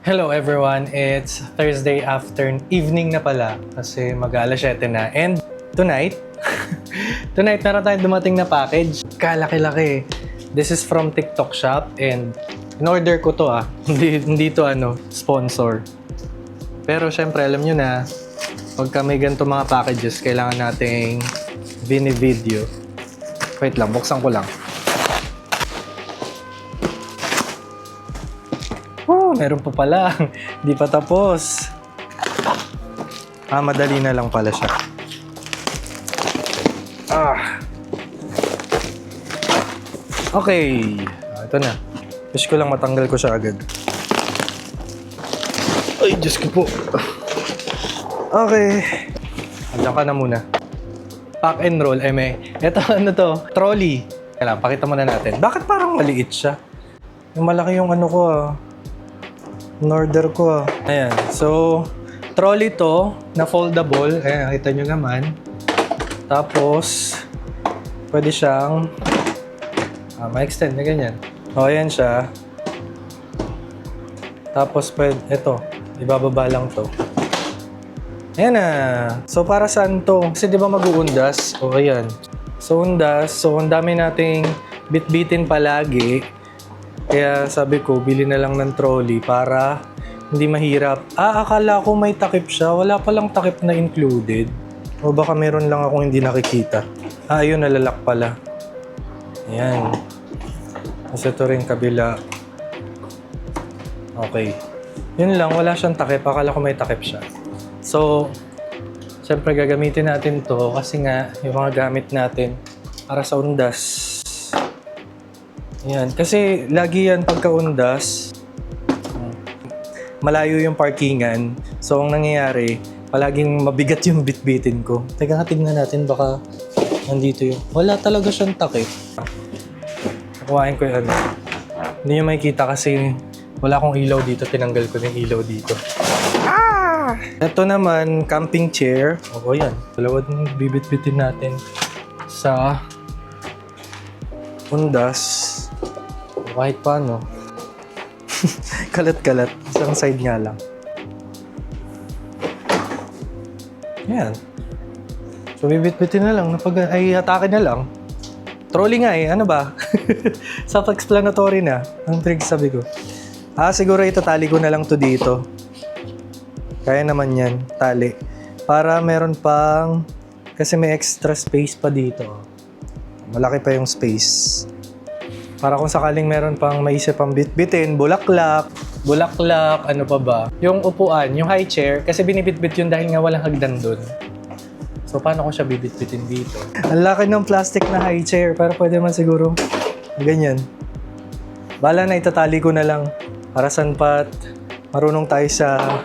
Hello everyone, it's Thursday evening na pala kasi mag-alas 7 na. And tonight, meron tayong dumating na package. Kalaki-laki. This is from TikTok Shop and in-order ko to hindi to sponsor. Pero syempre alam nyo na, pagka may ganito mga packages, kailangan nating video. Wait lang, buksan ko lang. Meron pa pala. Hindi pa tapos. Madali na lang pala siya. Okay. Ito na. Wish ko lang matanggal ko siya agad. Ay, Diyos ko po. Okay. Andiyan ka na muna. Pack and roll, eme. Ito, trolley. Kailangan, pakita muna natin. Bakit parang maliit siya? Yung malaki yung ko in-order ko Ayan. So, trolley to na foldable. Ayan, nakita nyo naman. Tapos, pwede siyang ma-extend na ganyan. Ayan siya. Tapos, ito. Ibababa lang to. Ayan na. So, para saan to? Kasi di ba mag-uundas? Ayan. So, undas. So, ang dami nating bit-bitin palagi. Kaya sabi ko, bili na lang ng trolley para hindi mahirap. Akala ko may takip siya. Wala palang takip na included. O baka meron lang akong hindi nakikita. Ayun, nalalak pala. Ayan. Kasi ito rin kabila. Okay. Yun lang, wala siyang takip. Akala ko may takip siya. So, syempre gagamitin natin to kasi nga, yung mga gamit natin para sa undas. Yan. Kasi lagi yan pagkaundas, malayo yung parkingan. So, ang nangyayari, palaging mabigat yung bitbitin ko. Teka nga, tignan natin. Baka nandito yung... Wala talaga siyang takip. Nakuhain ko yung Hindi nyo makikita kasi wala akong ilaw dito. Tinanggal ko yung ilaw dito. Ito naman, camping chair. O, yan. Dalawa din bibit-bitin natin sa undas. Kahit paano. Kalat-kalat. Isang side nga lang. Yan. So, bibit-bitin na lang. Atake na lang. Trolley nga Ano ba? Self-explanatory na. Ang trick sabi ko. Siguro itatali ko na lang to dito. Kaya naman yan. Tali. Para meron pang... Kasi may extra space pa dito. Malaki pa yung space. Para kung sakaling meron pang maisip pang bitbitin, bulaklak, ano pa ba? Yung upuan, yung high chair, kasi binibitbit yun dahil nga walang hagdan dun. So, paano ko siya bibitbitin dito? Ang laki ng plastic na high chair, pero pwede man siguro ganyan. Bala na, itatali ko na lang para sanpat marunong tayo sa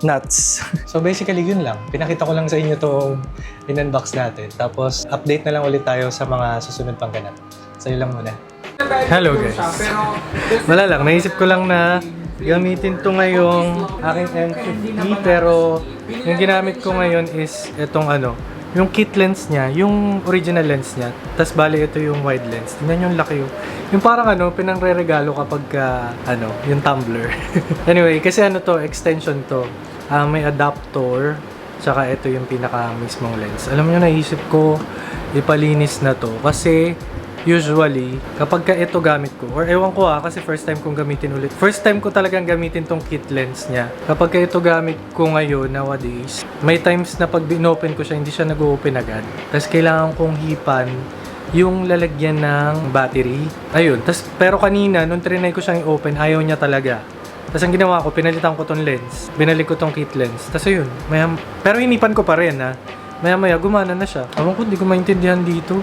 nuts. So, basically, yun lang. Pinakita ko lang sa inyo itong in-unbox natin. Tapos, update na lang ulit tayo sa mga susunod pang ganap. So, yun lang muna. Hello guys. Wala lang, naisip ko lang na gamitin to ngayong aking M50 pero yung ginamit ko ngayon is itong yung kit lens niya, yung original lens niya. Tapos bali ito yung wide lens. Tingnan yung laki yung parang pinangre-regalo kapag yung tumbler. Anyway, kasi to, extension to. May adapter, tsaka ito yung pinaka mismong lens. Alam niyo, naisip ko ipalinis na to kasi usually, kapag ito gamit ko, or ewan ko kasi first time kong gamitin ulit. First time ko talagang gamitin tong kit lens niya. Kapag ito gamit ko ngayon, nowadays, may times na pag in-open ko siya, hindi siya nag-open agad. Tapos kailangan kong hipan yung lalagyan ng battery. Ayun. Pero kanina, nung trinay ko siyang i-open, ayaw niya talaga. Tapos ang ginawa ko, pinalitan ko tong lens. Binalik ko tong kit lens. Tapos ayun. Pero inipan ko pa rin Maya-maya, gumana na siya. Ewan ko, hindi ko maintindihan dito.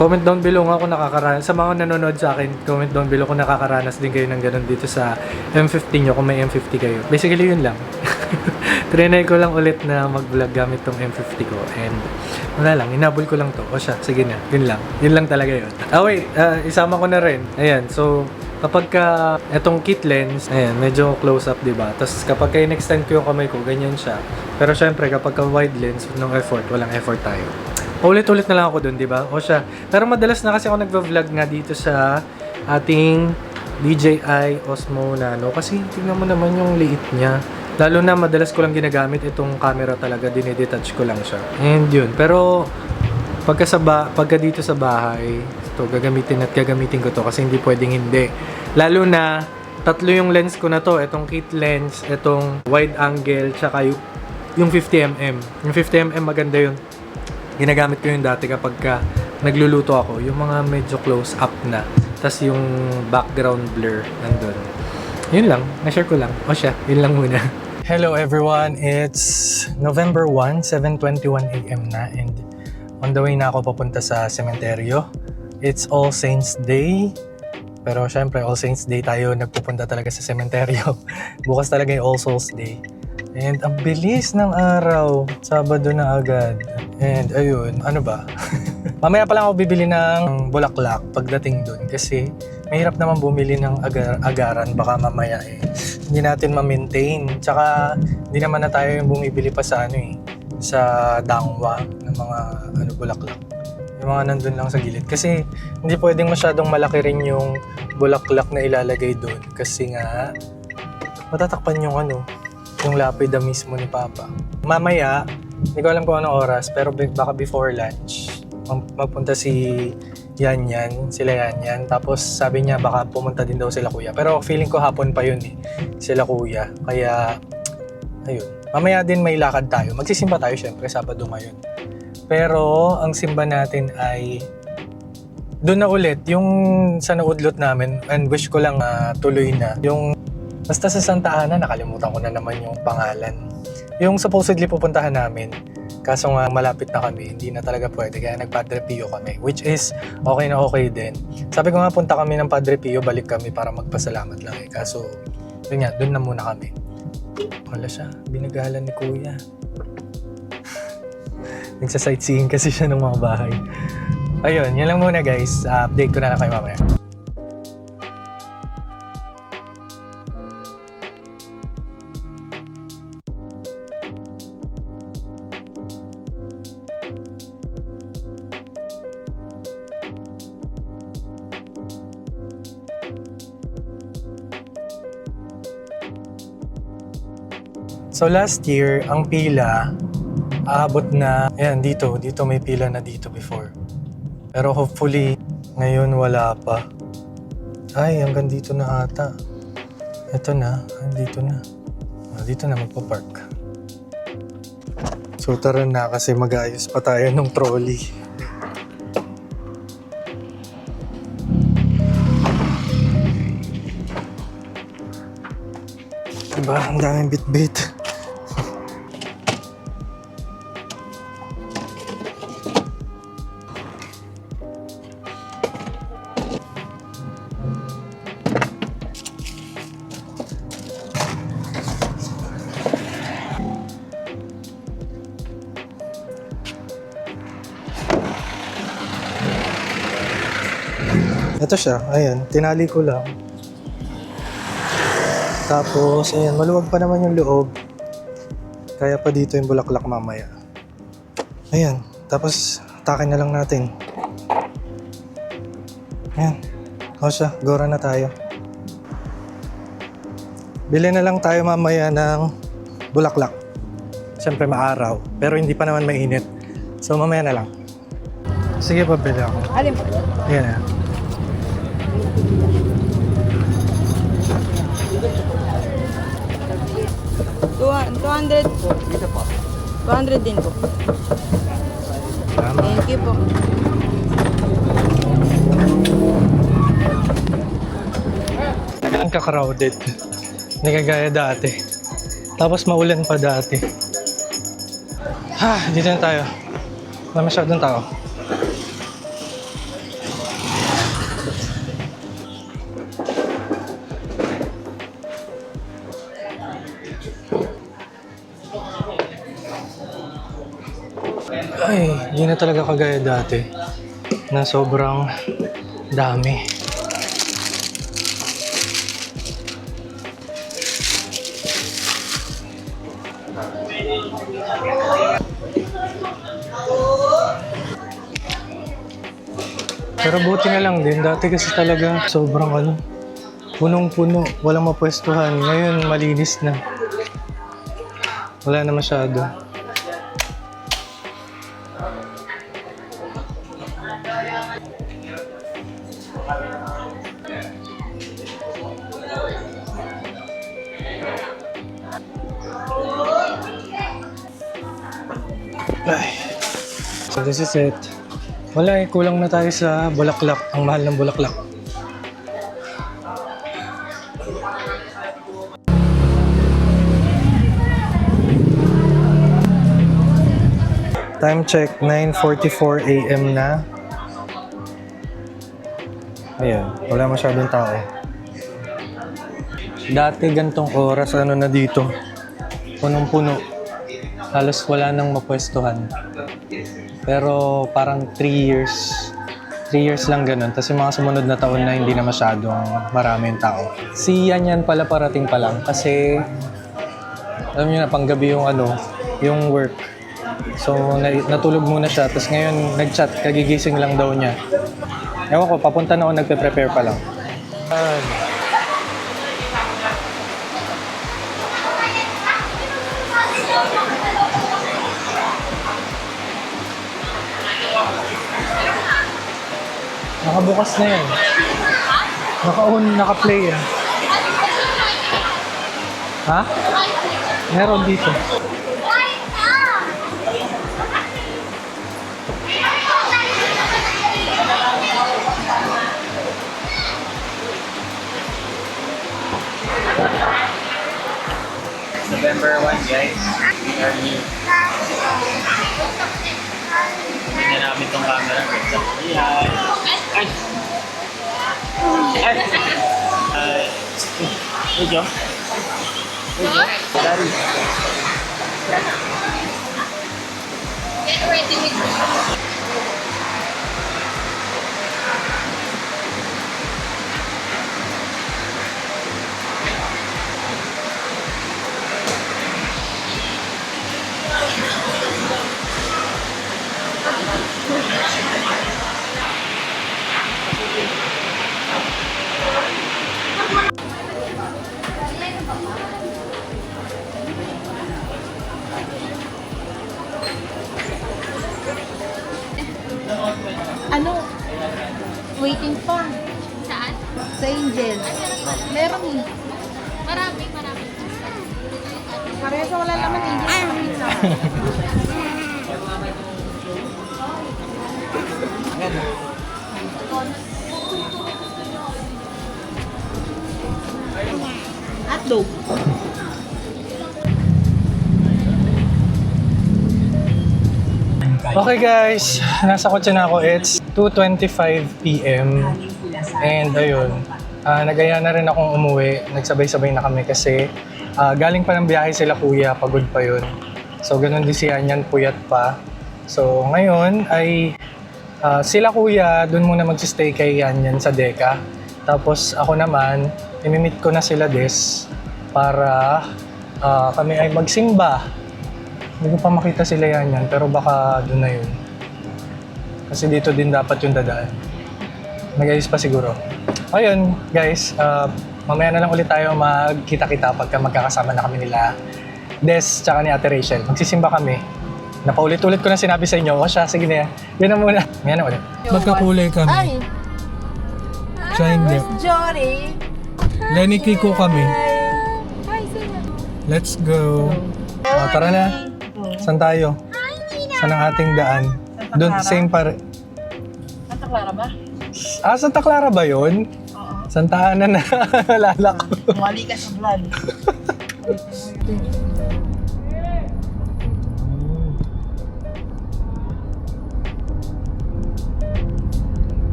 Comment down below nga kung nakakaranas. Sa mga nanonood sa akin, comment down below kung nakakaranas din kayo ng ganun dito sa M50 nyo, kung may M50 kayo. Basically, yun lang. Trinay ko lang ulit na mag-vlog gamit tong M50 ko. And wala lang, inabol ko lang to. O siya, sige na. Yun lang. Yun lang talaga yun. Wait. Isama ko na rin. Ayan, so... Kapag itong kit lens, ayan, medyo close up, diba? Tapos kapag in-extend ko yung kamay ko, ganyan siya. Pero syempre, kapag wide lens, no effort, walang effort tayo. Ulit-ulit na lang ako dun, di ba? O siya. Pero madalas na kasi ako nagva-vlog nga dito sa ating DJI Osmo Nano kasi tingnan mo naman yung liit niya. Lalo na madalas ko lang ginagamit itong camera talaga, dinidetach ko lang siya. And yun, pero pagka dito sa bahay, ito gagamitin ko to kasi hindi pwedeng hindi. Lalo na tatlo yung lens ko na to, itong kit lens, itong wide angle, tsaka yung 50mm. Yung 50mm maganda yun. Ginagamit ko yung dati kapag nagluluto ako, yung mga medyo close up na. Tas yung background blur nandun. Yun lang, na-share ko lang. O siya, yun lang muna. Hello everyone, it's November 1, 7:21 AM na and on the way na ako papunta sa sementeryo. It's All Saints Day. Pero syempre, All Saints Day tayo nagpupunta talaga sa sementeryo. Bukas talaga yung All Souls Day. And ang bilis ng araw. Sabado na agad. And ayun, ano ba? Mamaya pa lang ako bibili ng bulaklak pagdating dun. Kasi mahirap naman bumili ng agaran. Baka mamaya hindi natin ma-maintain. Tsaka hindi naman na tayo yung bumibili pa sa sa dangwa ng mga bulaklak. Yung mga nandun lang sa gilid. Kasi hindi pwedeng masyadong malaki rin yung bulaklak na ilalagay doon. Kasi nga, matatakpan yung yung lapida mismo ni Papa. Mamaya, hindi ko alam kung anong oras, pero baka before lunch, magpunta sila Yan. Tapos sabi niya baka pumunta din daw sila kuya. Pero feeling ko hapon pa yun sila kuya. Kaya, ayun. Mamaya din may lakad tayo. Magsisimba tayo syempre, Sabado ngayon. Pero ang simba natin ay doon na ulit yung sa naudlot namin and wish ko lang tuloy na. Yung basta sa Santa Ana, nakalimutan ko na naman yung pangalan. Yung supposedly pupuntahan namin, kaso nga malapit na kami, hindi na talaga pwede kaya nag-Padre Pio kami, which is okay na okay din. Sabi ko nga punta kami ng Padre Pio, balik kami para magpasalamat lang kaso yun nga, doon na muna kami. Wala siya, binagalan ni Kuya. Nagsa-sightseeing kasi siya ng mga bahay. Ayun, yun lang muna guys. Update ko na lang kayo mamaya. So last year, ang pila aabot na, ayan dito may pila na dito before. Pero hopefully, ngayon wala pa. Ay, hanggang dito na ata. Ito na, dito na. Dito na magpa-park. So tara na kasi mag-ayos pa tayo ng trolley. Diba, ang daming bit-bit. Ito siya, ayan, tinali ko lang. Tapos, ayan, maluwag pa naman yung loob. Kaya pa dito yung bulaklak mamaya. Ayan, tapos takin na lang natin. Ayan, o siya, gora na tayo. Bili na lang tayo mamaya ng bulaklak. Siyempre maaraw, pero hindi pa naman mainit. So mamaya na lang. Sige, pabili ako. Alin po? Ayan na. $200 po. 200 din po. Tama. Thank you po. Ang ka-crowded. Hindi kagaya dati. Tapos maulan pa dati. Dito na tayo. Wala masyadong tao. Ay, hindi na talaga kagaya dati na sobrang dami. Pero buti na lang din, dati kasi talaga sobrang Punong-puno, walang mapwestuhan. Ngayon, malinis na. Wala na masyado. Ay. So this is it. Wala kulang na tayo sa bulaklak. Ang mahal ng bulaklak. Time check, 9:44 AM na. Ayan, wala masyadong tao. Dati gantong oras, ano na dito. Punong-puno. Halos wala nang mapwestuhan. Pero parang 3 years. 3 years lang ganun. Tapos yung mga sumunod na taon na hindi na masyadong maraming tao. Si Yan pala parating pa lang. Kasi alam niyo na, panggabi yung yung work. So, natulog muna siya. Tapos ngayon, nag-chat. Kagigising lang daw niya. Ewan ko, papunta na ako. Nagpe-prepare pa lang. Nakabukas na yan. Naka-on, naka-play yan. Ha? Meron dito. November 1, guys. We are new. Hindi na namin itong camera. Ay! Ay! Ay! Ay! Ujo? Ujo? Daddy. Get ready with me. Ano? Waiting pa. Saan? Sa Angel. Meron eh. Marami. Pareho sa wala naman Angel. Hotdog. Okay guys, nasa kotse na ako. It's 2:25 PM. And ayun, nagaya na rin akong umuwi. Nagsabay-sabay na kami kasi galing pa ng biyahe sila kuya, pagod pa yun. So ganun din si Yanyan, puyat pa. So ngayon ay sila kuya, dun muna magsistay kay Yanyan sa Deka. Tapos ako naman, imimit ko na sila Des para kami ay magsimba. Hindi ko pa makita sila Yanyan, pero baka doon na yun. Kasi dito din dapat yung dadaan. Nag-ayos pa siguro. Ayun, guys, mamaya na lang ulit tayo magkita-kita pagka magkakasama na kami nila Des tsaka ni Ate Rachel. Magsisimba kami. Napaulit-ulit ko na sinabi sa inyo. O siya, sige na yan. Yan na muna. Yan na ulit. Magkakulay kami. Ay! Siya hindi. Jory! Lenny Kiko kami. Hi, sino? Let's go. O, tara na. Saan tayo? Saan ang ating daan? Doon, same pare. Santa Clara ba? Santa Clara ba yun? Oo. Santa Ana na. Alala ko. Mali ka sa vlog.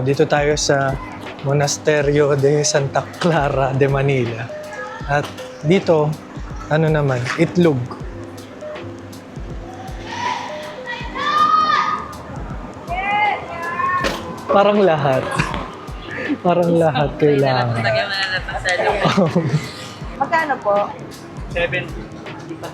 Dito tayo sa Monasterio de Santa Clara de Manila. At dito, ano naman, itlog. Parang lahat. Parang lahat kailangan. Magkano po? 7.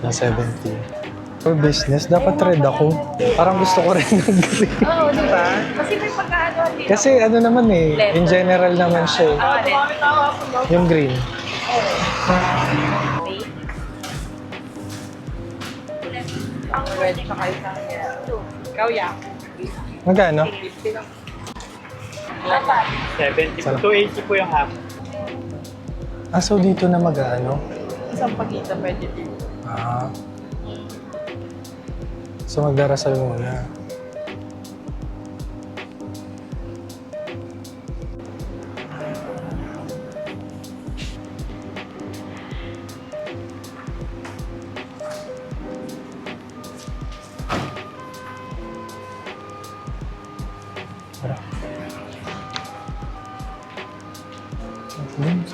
Na 70. For business, dapat red ako. Parang gusto ko rin ng green. Oo, di ba? Kasi may pagkaano din. Kasi ano naman eh, in general naman siya eh. Yung green. Ready pa kayo sa kanya. Ikaw, ya. Magkano? 70 po. 280 po yung half. Ah, so dito na mag-ano? Isang pagkita pwede din. Ah. So magdarasal muna. Tara. So, thank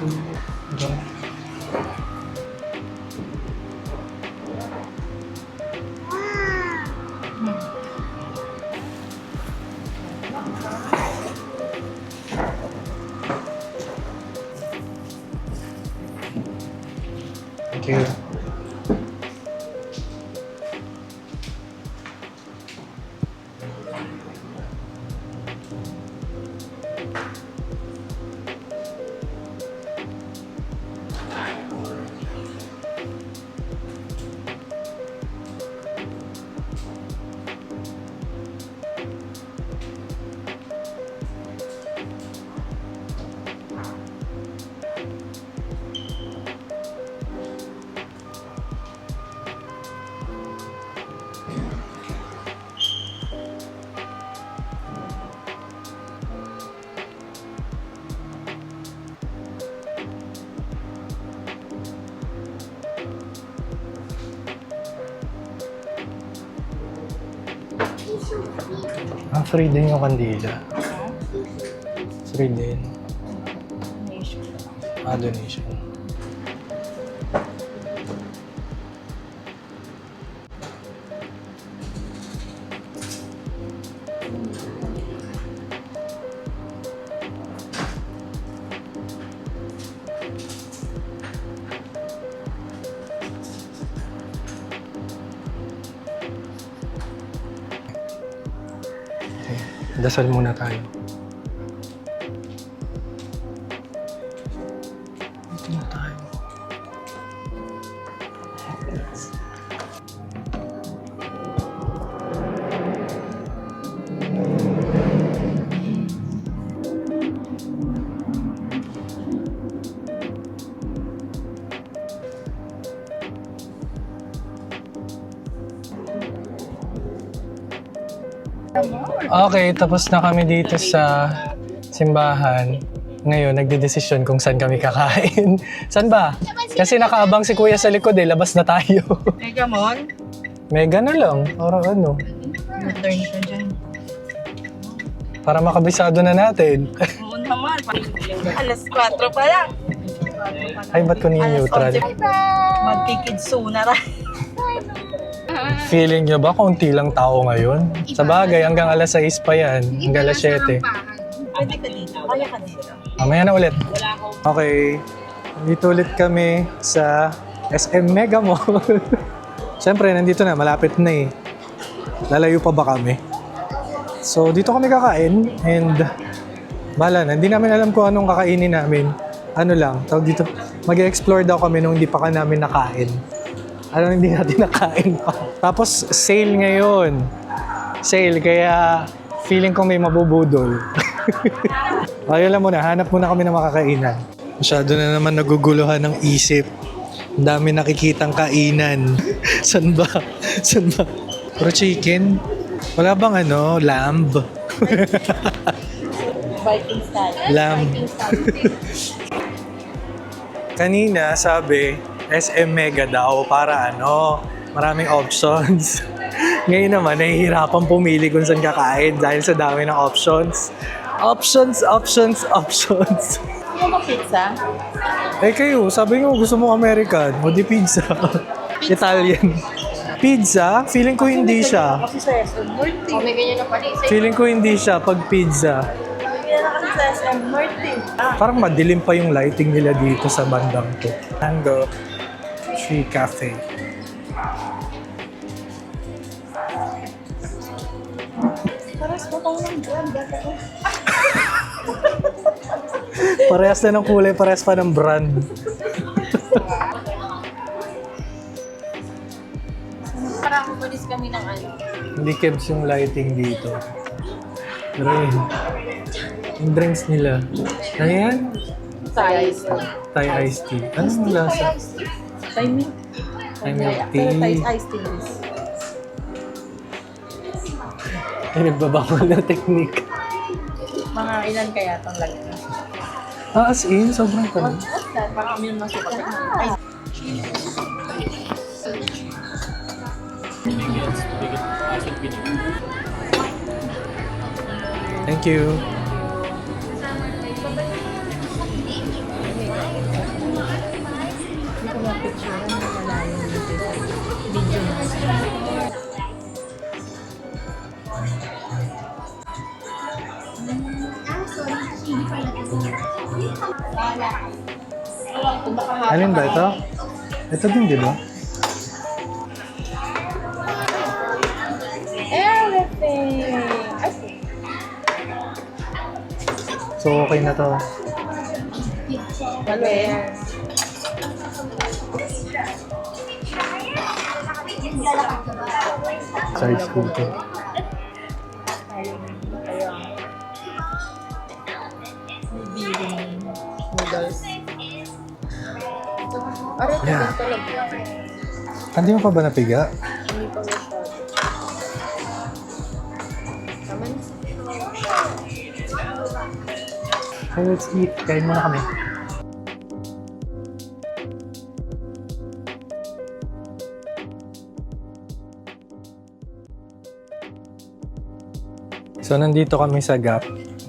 you. Ah, free din yung kandila. Free din. Ah, donation. Okay, dasal muna tayo. Dito na tayo. Okay, tapos na kami dito sa simbahan. Ngayon, nagdedesisyon kung saan kami kakain. Saan ba? Kasi nakaabang si Kuya sa likod eh, labas na tayo. Mega Mall? Mega na lang, para ano. Return ka dyan. Para makabisado na natin. Oo naman. Alas 4 pa lang. Ay, ba't ko ni-neutral? Magkikidso na rin. Feeling nyo ba kaunti lang tao ngayon? Sa bagay, hanggang alas 6 pa yan. Hanggang alas 7. Pwede ka dito. Kaya ka dito. Mamaya na ulit. Okay. Dito ulit kami sa SM Mega Mall. Siyempre, nandito na. Malapit na eh. Lalayo pa ba kami? So, dito kami kakain. And, bahala na. Hindi namin alam kung anong kakainin namin. Ano lang, tawag dito. Mag-explore daw kami nung hindi pa ka namin nakain. Ano hindi natin nakain pa. Tapos, sale ngayon. Sale, kaya feeling ko may mabubudol. Ayun lang muna, hanap muna kami ng makakainan. Masyado na naman naguguluhan ng isip. Ang dami nakikitang kainan. San ba? San ba? Puro chicken? Wala bang ano, lamb? Viking style. Lamb. Kanina sabi, SM Mega daw para ano, maraming options. Ngayon naman, nahihirapan pumili kung saan kakain dahil sa dami ng options. Options. Ano ba pizza? Eh kayo, sabi nyo gusto mo American, o di pizza. Italian. Pizza? Feeling ko hindi siya. Kasi sa SM North. Oh, may ganyan na pala. Feeling ko hindi siya pag pizza. Kaya na kasi sa SM North. Parang madilim pa yung lighting nila dito sa bandang to. Mango Tree Cafe. Paras mo pang ng brand. Parehas na ng kulay, parehas pa ng brand. Parang pulis kami ng ano. Hindi kebs yung lighting dito. Pero yun, yung drinks nila. Ano yan? Thai. Thai iced tea. Anong lasa? Thai milk. Thai milk Pero Thai tea. iced tea is. Ay, nagbabawal ng technique. Mga ilan kaya itong lagyan? Ah, as in, sobrang kami. What's that? Parang kami yung masukat. Ay, Thank you. hindi ko ma-picture na malayo dito sa video mo. Alin ba ito? Ito din, di ba? Everything! Ay, So, okay na to. malo yan. Charge scooter. Biling noodles. Aray, ito Yeah. talaga. Hindi mo pa ba napiga? Hindi pa masyado. Tama na. So, let's eat. Kain muna kami. So, nandito kami sa Gap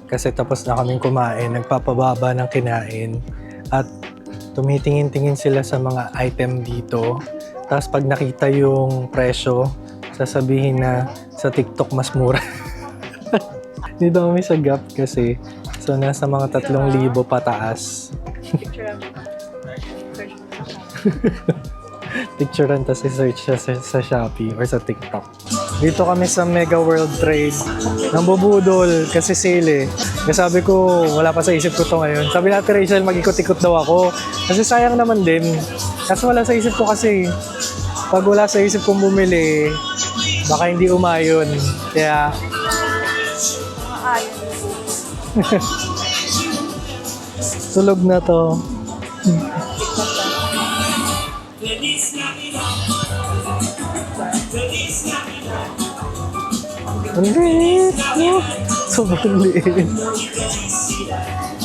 kasi tapos na kaming kumain. Nagpapababa ng kinain at tumitingin-tingin sila sa mga item dito. Tapos pag nakita yung presyo, sasabihin na sa TikTok mas mura. Dito kami sa Gap kasi so nasa mga 3,000 pataas. Picture mo. Picturean tas i-search siya sa Shopee or sa TikTok. Dito kami sa Mega World Trade. Nambubudol kasi sale eh. Kaya sabi ko, wala pa sa isip ko to ngayon. Sabi natin Rachel, mag-ikot-ikot daw ako. Kasi sayang naman din. Kasi wala sa isip ko kasi. Pag wala sa isip kong bumili, baka hindi umayon. Kaya, tulog na to. Ang liit, no? Sobrang liit.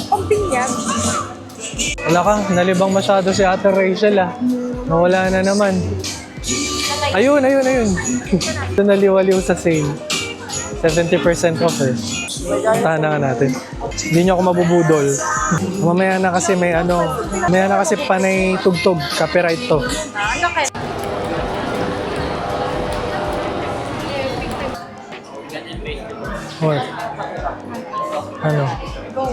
Pumping yan. Wala ka, nalibang masyado si Ate Rachel ah. Nawala na naman. Ayun. Ito naliwaliw sa sale. 70% off eh. Puntahan na nga natin. Hindi niyo ako mabubudol. Mamaya na kasi mamaya na kasi panay tugtog, copyright to. Ano kaya? What? Ano? Go.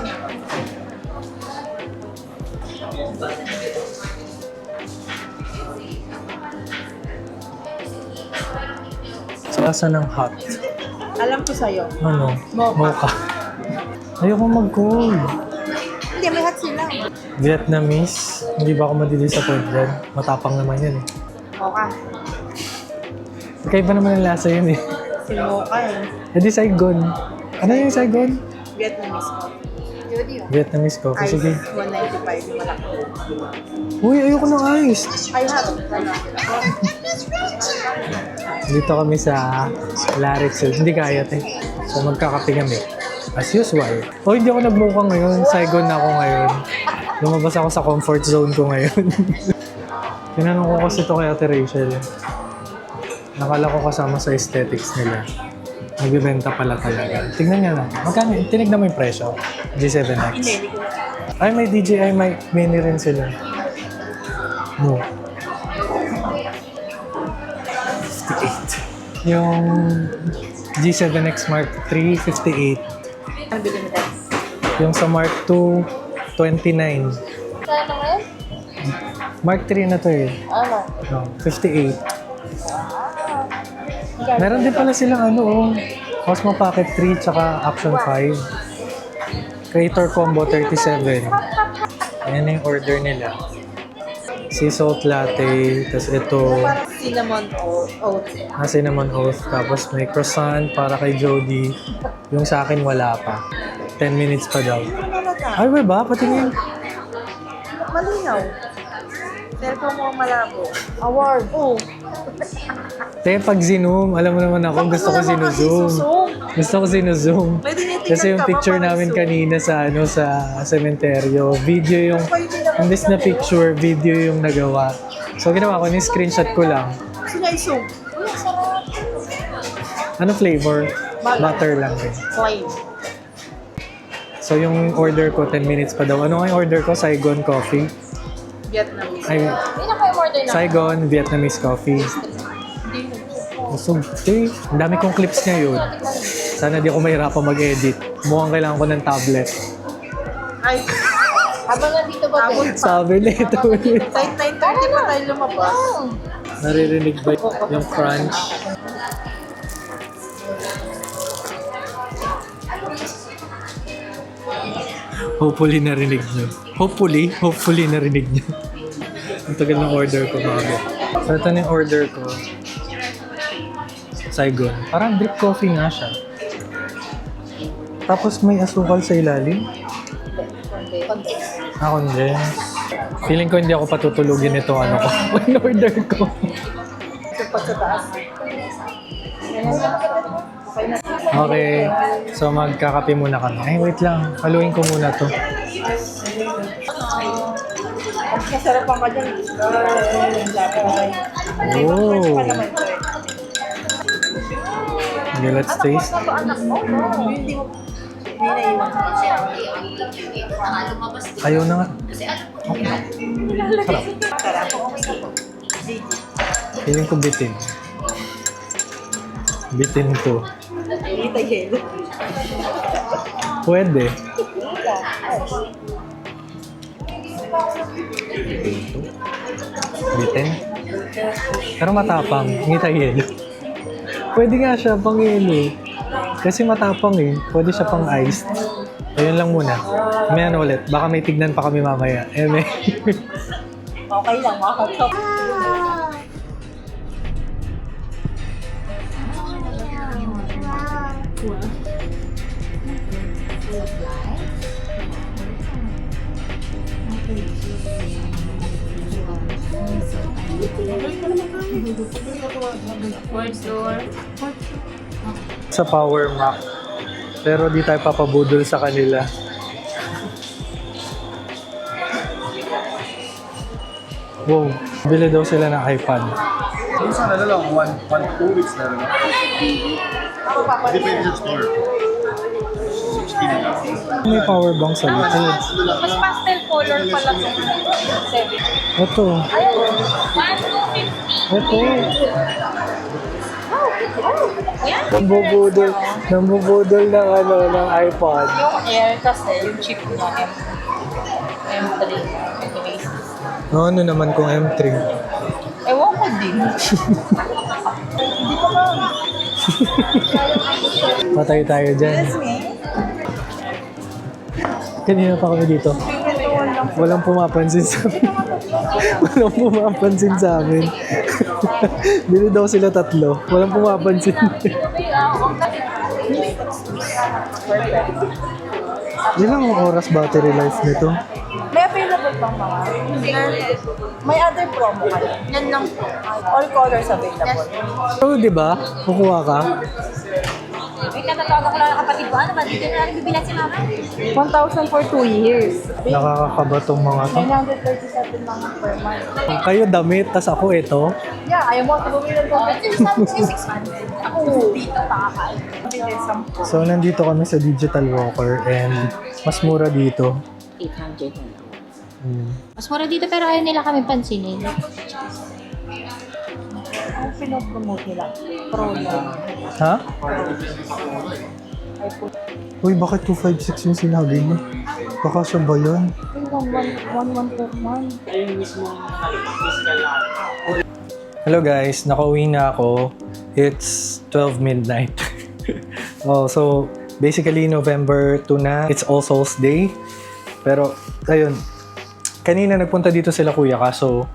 So, asa ng hot? Alam ko sa'yo. Ano? Mocha. Mocha. Ayoko mag-cold. Hindi, may hot sila. Vietnamese. Hindi ba ako madidisappoint dyan? Matapang naman yan eh. Mocha. Kakaiba naman ang lasa yun eh. Si Mocha eh. E di Saigon. Ano yung Saigon? Vietnamese coffee. Yun yun. Vietnamese coffee. Ice, Sige. 195 yung malaki. Uy, ayoko ng ice. I have. Dito kami sa Larix. Hindi kaya te. So magkakape kami. As usual. O hindi ako nagmuka ngayon. Saigon na ako ngayon. Lumabas ako sa comfort zone ko ngayon. Tinanong ko kasi ito kay Ate Rachel. Nakala ko kasama sa aesthetics nila. Nagbibenta pala talaga. Tingnan niya na. Magkano? Tinignan mo yung presyo. G7X. Ay, may DJI mic mini rin sila. No. 58. Yung G7X Mark III, 58. Ang bili mo tayo. Yung sa Mark II, 29. Saan naman? Mark III na to eh. Ano? No, 58. Meron din pala silang ano oh. Osmo Pocket 3 tsaka Action 5. Creator Combo 37. Ayan na yung order nila. Sea salt latte, tapos ito, Cinnamon oats. cinnamon oat, tapos may croissant para kay Jody. Yung sa akin wala pa. 10 minutes pa daw. Ay, ba? Patingin. Malinaw. Cellphone mo malabo. Award. Oh. Te, pag zoom, alam mo naman ako, gusto ko zoom. Gusto ko zoom. Kasi yung picture namin kanina sa sa sementeryo, video yung, imbes na picture, video yung nagawa. So ginawa ko, ni-screenshot ko lang. Sinaisog. Ano flavor? Butter lang eh. Plain. So yung order ko, 10 minutes pa daw. Ano nga yung order ko? Saigon Coffee. Vietnamese. Ay, Saigon Vietnamese Coffee. Busog. Eh, ang dami kong clips ngayon. Sana di ako mahirapan mag-edit. Mukhang kailangan ko ng tablet. Ay. Habang nandito ba? Sabi na ito. Kahit 9:30 pa tayo lumabas. Naririnig ba yung crunch? Hopefully narinig nyo. Hopefully narinig nyo. Ang tagal ng order ko, bago. So ito na yung order ko. Saigon. Parang drip coffee nga siya. Tapos may asukal sa ilalim. Ako hindi. Feeling ko hindi ako patutulugin ito ano ko. Yung order ko. Okay. So magkakape muna kami. Ay, wait lang. Haluin ko muna to. Masarap ka dyan. Oh. Okay, let's taste. Anak mo, no? Hindi mo. May naiwan. Ayaw na nga. Sarap. Feeling ko bitin. Bitin to. Kita yelo. Pwede. Bitin. Pero matapang. Ngita yelo. Pwede nga siya pang yelo. Kasi matapang eh. Pwede siya pang iced. Ayun lang muna. May ano ulit. Baka may tignan pa kami mamaya. May... Okay lang, makakatop. sa Power Mac. Pero di tayo papabudol sa kanila. Wow, bili daw sila ng iPad. Minsan na lang, 2 weeks na lang. Depende sa store. 16 na lang. May power bank sa likod. Mas pastel color pala itong 7. Ito. Ayun, 1,250. Ito. Yan. Nambubudol ng ng iPod. Yung Air kasi, yung chip niya, M3. Ano naman kung M3? Ewan ko din. Hindi ko ba? Patay tayo dyan. Kanina pa kami dito. Walang pumapansin sa amin. Walang pumapansin sa amin. Bili daw sila 3. Walang pumapansin. Ilang oras battery life nito? May available pang mga. May other promo kayo. Yan lang po. All colors available. So, di ba? Kukuha ka? May katatawagan ko lang ng kapatid ko. Ano ba? Dito na natin bibilan si mama. 1,000 for 2 years. Nakakakaba tong mga to. 937 mga per month. Kayo damit, tas ako ito. Yeah, ayaw mo. Bumili ko. Sabi ko 600. Ako dito pakakain. So, nandito kami sa Digital Walker and mas mura dito. 800 na lang. Mas mura dito pero ayaw nila kami pansinin. Ang pinopromote nila. Pro lang. Ha? Uy, bakit 256 yung sinabi mo? Baka siya ba yun? 1,1 per month. Hello guys, nakauwi na ako. It's 12 midnight. Oh, so basically November 2 na. It's All Souls Day. Pero ayun, kanina nagpunta dito sila kuya kaso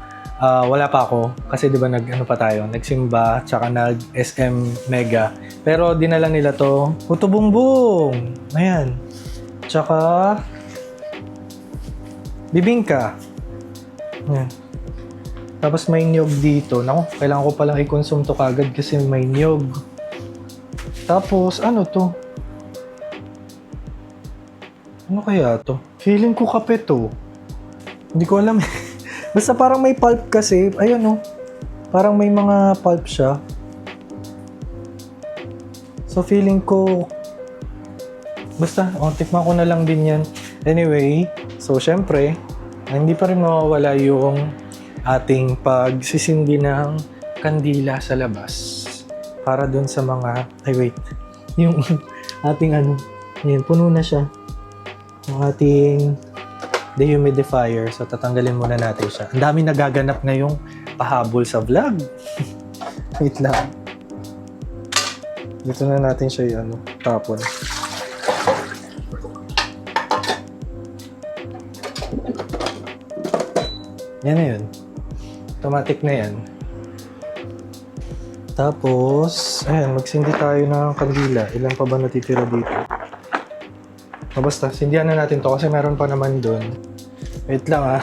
wala pa ako kasi 'di ba pa tayo, nagsimba tsaka nag SM Mega. Pero dinala nila to, puto bumbong. Ayan. Tsaka bibingka. Ayan. Tapos may niyog dito. Naku, kailangan ko palang i-consume to kagad kasi may niyog. Tapos, ano to? Ano kaya to? Feeling ko kape to. Hindi ko alam. Basta parang may pulp kasi. Ayun oh. Parang may mga pulp siya. So feeling ko... Basta, tikman ko na lang din yan. Anyway, so syempre, hindi pa rin mawawala yung ating pagsisindi ng kandila sa labas para dun sa mga yung ating yun, puno na siya yung ating dehumidifier, so tatanggalin muna natin siya. Ang dami nagaganap ngayong pahabol sa vlog. Wait lang, dito na natin siya tapon. Yan na yun. Automatic na yan. Tapos, ayan, magsindi tayo ng kandila. Ilan pa ba natitira dito? Basta, sindihan na natin to kasi meron pa naman dun. Wait lang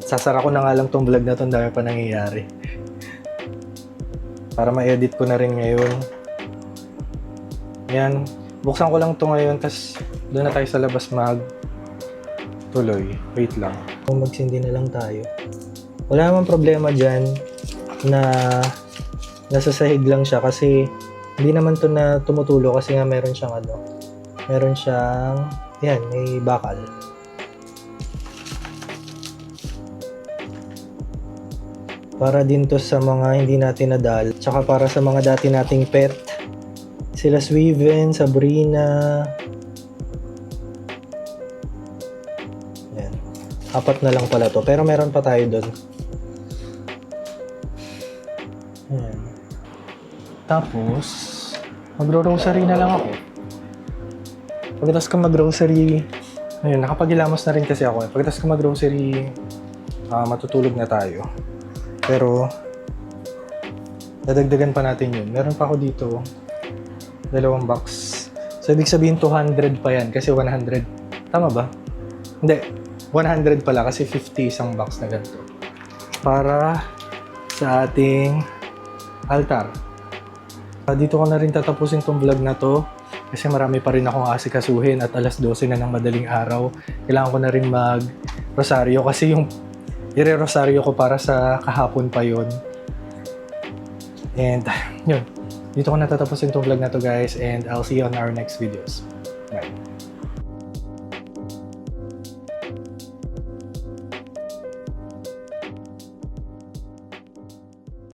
Sasara ko na nga lang tong vlog na to. Ang dami pa nangyayari. Para ma-edit ko na rin ngayon. Yan. Buksan ko lang to ngayon. Tapos, doon na tayo sa labas tuloy. Wait lang. Kung magsindi na lang tayo. Wala namang problema dyan na nasa sahig lang siya kasi hindi naman to na tumutulo kasi nga meron siyang yan, may bakal. Para din to sa mga hindi natin nadal, tsaka para sa mga dati nating pet, sila Swiven, Sabrina. Yan. 4 na lang pala to, pero meron pa tayo doon. Ayan. Tapos, magro-rosary na lang ako. Pagkatapos ko mag-grocery, ayun, nakapag-ilamos na rin kasi ako. Pagkatapos ko mag-grocery, matutulog na tayo. Pero, dadagdagan pa natin yun. Meron pa ako dito, 2 box. So, ibig sabihin 200 pa yan kasi 100. Tama ba? Hindi, 100 pala kasi 50 isang box na ganito. Para sa ating altar. Dito ko na rin tatapusin tong vlog na to kasi marami pa rin akong asikasuhin at alas 12 na ng madaling araw. Kailangan ko na rin mag-rosaryo kasi yung ire-rosaryo ko para sa kahapon pa yun. And yun, dito ko na tatapusin tong vlog na to guys and I'll see you on our next videos. Bye!